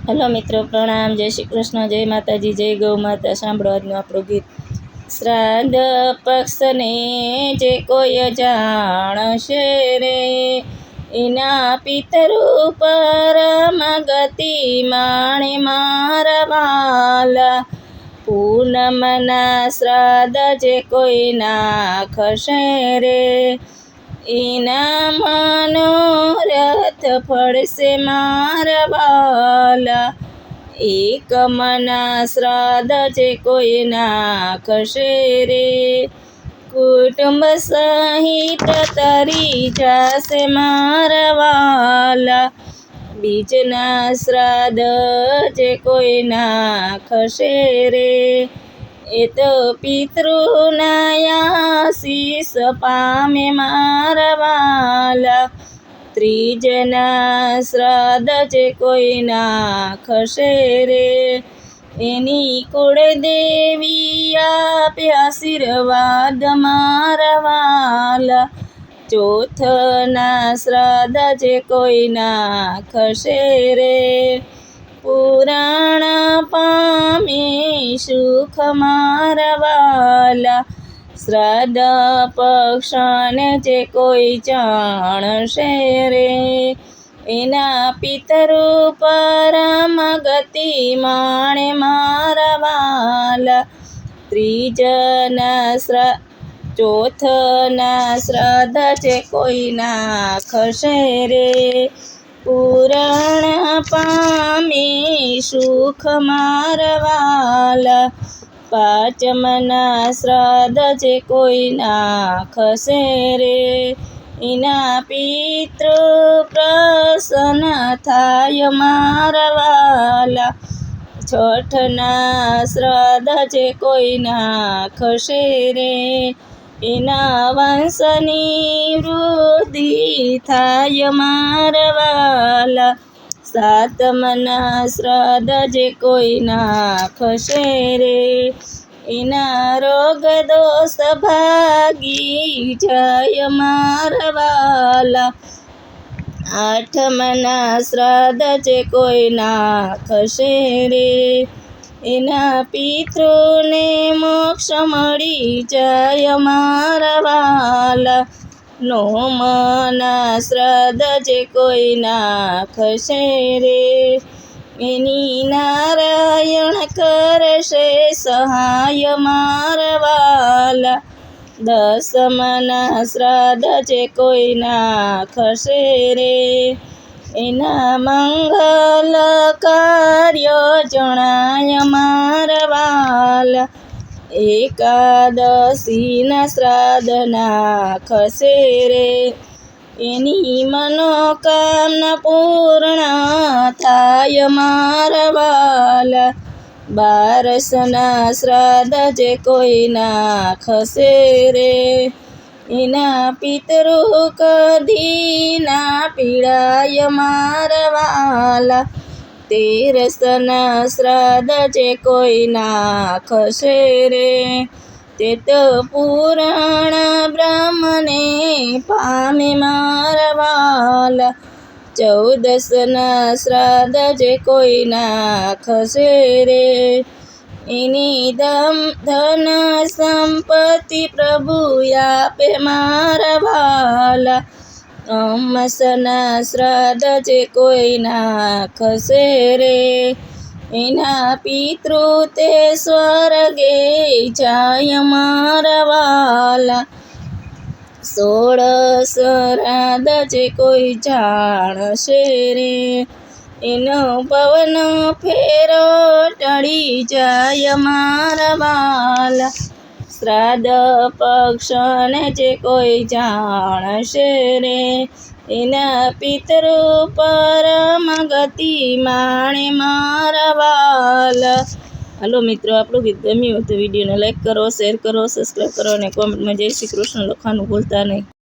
Hello મિત્રો, પ્રણામ. જય શ્રી કૃષ્ણ, જય માતાજી, જય ગૌ માતા. સાંભળો આજનું આપણું ગીત. શ્રાદ્ધ પક્ષને જે કોઈ જાણશે રે, એના પિતૃ પરમ ગતિ માણે મારા વાલા. પૂનમના શ્રાદ્ધ જે કોઈ નાખશે રે, એના મનોરથ ફળશે મારા વાલા. એકમના શ્રાદ્ધ જે કોઈ નાખશે રે, કુટુંબ સહિત તરી જશે મારા વાલા. બીજના શ્રાદ્ધ જે કોઈ નાખશે રે, એ તો પિતૃના આશીષ પામે મારા વાલા. ત્રીજના શ્રાદ્ધ જે કોઈ નાખશે રે, એની કુળદેવી આપે આશીર્વાદ મારા વાલા. ચોથના શ્રાદ્ધ જે કોઈ નાખશે રે, પુરાણ પામે સુખ મારા વાલા. શ્રાદ્ધ પક્ષને જે કોઈ જાણશે રે, એના પિતૃ પરમ ગતિ માણે મારા વાલા. ચોથના શ્રાદ્ધ જે કોઈ નાખશે રે, પુરાણ પામે સુખ મારા વાલા. પાંચમના શ્રાદ્ધ જે કોઈ નાખશે રે, એના પિતૃ પ્રસન્ન થાય મારા વાલા. છઠના શ્રાદ્ધ જે કોઈ નાખશે રે, એના વંશની વૃદ્ધિ થાય મારા વાલા. સાતમના શ્રાદ્ધ જે કોઈ નાખશે રે, એના રોગ દોષ ભાગી જાય મારા વાલા. આઠમના શ્રાદ્ધ જે કોઈ નાખશે રે, એના પિતૃને મોક્ષ મળી જાય મારા વાલા. નવમના શ્રાદ્ધ જે કોઈ નાખશે રે, એની નારાયણ કરશે સહાય મારા વાલા. દસમના શ્રાદ્ધ જે કોઈ નાખશે રે, એના મંગલ કાર્ય જણાય મારા વાલા. એકાદશીના શ્રાદ્ધ નાખશે રે, એની મનોકામના પૂર્ણ થાય મારા વાલા. બારસના શ્રાદ્ધ જે કોઈ નાખશે રે, એના પિતૃ કદી ના પીડાય મારા વાલા. તેરસના શ્રાદ્ધ જે કોઈ નાખશે રે, તે તો પુરાણ બ્રહ્મને પામે મારા વાલા. ચૌદસના શ્રાદ્ધ જે કોઈ નાખશે રે, એની ધન સંપત્તિ પ્રભુ આપે મારા વાલા. અમાસના શ્રાદ્ધ જે કોઈ નાખશે રે, એના પિતૃ તે સ્વર્ગે જાય મારા વાલા. 16 શ્રાદ્ધ જે કોઈ જાણશે રે, એનો પવન ફેરો ટળી જાય મારા વાલા. શ્રાદ્ધ પક્ષને જે કોઈ જાણશે રે, એના પિતૃ પરમ ગતિ માણે મારા વાલા. હાલો મિત્રો, આપણું ગીત ગમ્યું હોય તો વિડીયોને લાઈક કરો, શેર કરો, સબસ્ક્રાઈબ કરો અને કોમેન્ટમાં જય શ્રી કૃષ્ણ લખવાનું ભૂલતા નહીં.